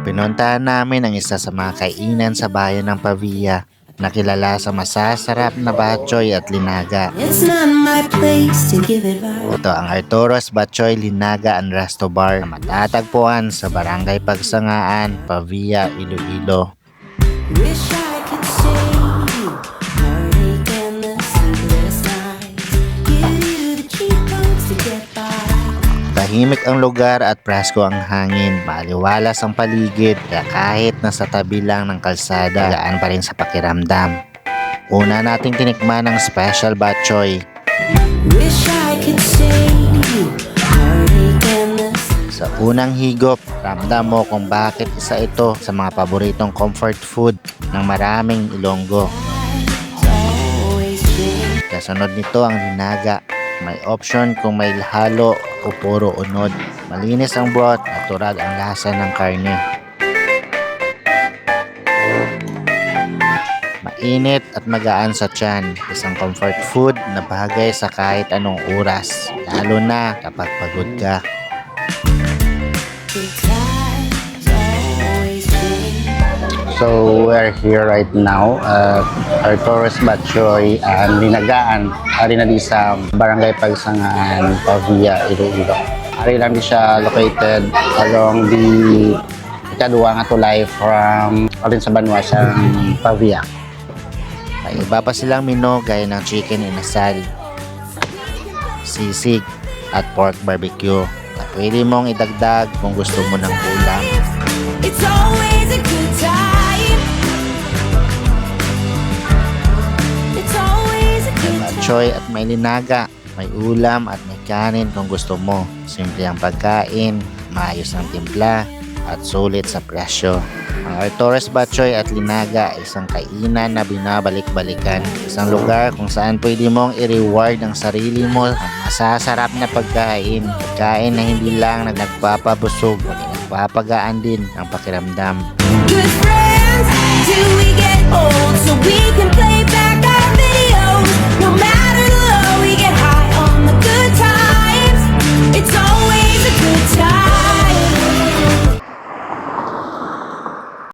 Pinuntahan namin ang isa sa mga kainan sa bayan ng Pavia na kilala sa masasarap na batchoy at linaga. It's not my place to give advice. Ito ang Arturo's Batchoy Linaga and Resto Bar na matatagpuan sa Barangay Pagsangaan, Pavia, Iloilo. Wish I could save you heartache and the sleepless nights. Give you the cheap codes to get by. Tahimik ang lugar at presko ang hangin. Maliwalas ang paligid kaya kahit nasa tabi lang ng kalsada, gaan pa rin sa pakiramdam. Una nating tinikman ang special batchoy. Wish I could save you heartache and the Sa unang higop, ramdam mo kung bakit isa ito sa mga paboritong comfort food ng maraming Ilonggo. sleepless always change. Kasunod nito ang linaga. May option kung may halo o puro unod. Malinis ang broth, natural ang lasa ng karne. Mainit at magaan sa tiyan. Isang comfort food na bagay sa kahit anong oras, lalo na kapag pagod ka. The times always change. So we're here right now at Arturo's Batchoy and Linagaan. Ari na di sa Barangay Pagsangaan, Pavia, Iloilo. Ari lang di siya located along the Ikaduha nga tulay from alin sa Banwa siyang Pavia. May iba pa silang menu gaya ng chicken inasal, sisig at pork barbecue na pwede mong idagdag kung gusto mo ng ulam. It's always a good time. It's always a good time. Batchoy at may linaga, may ulam at may kanin kung gusto mo. Simple ang pagkain, maayos ang timpla at sulit sa presyo. Ang Arturo's Batchoy at Linaga ay isang kainan na binabalik-balikan. Isang lugar kung saan pwede mong i-reward ang sarili mo ang masasarap na pagkain. Pagkain na hindi lang nagpapabusog, kundi nagpapagaan din ang pakiramdam. Good friends till we get old so we can play back.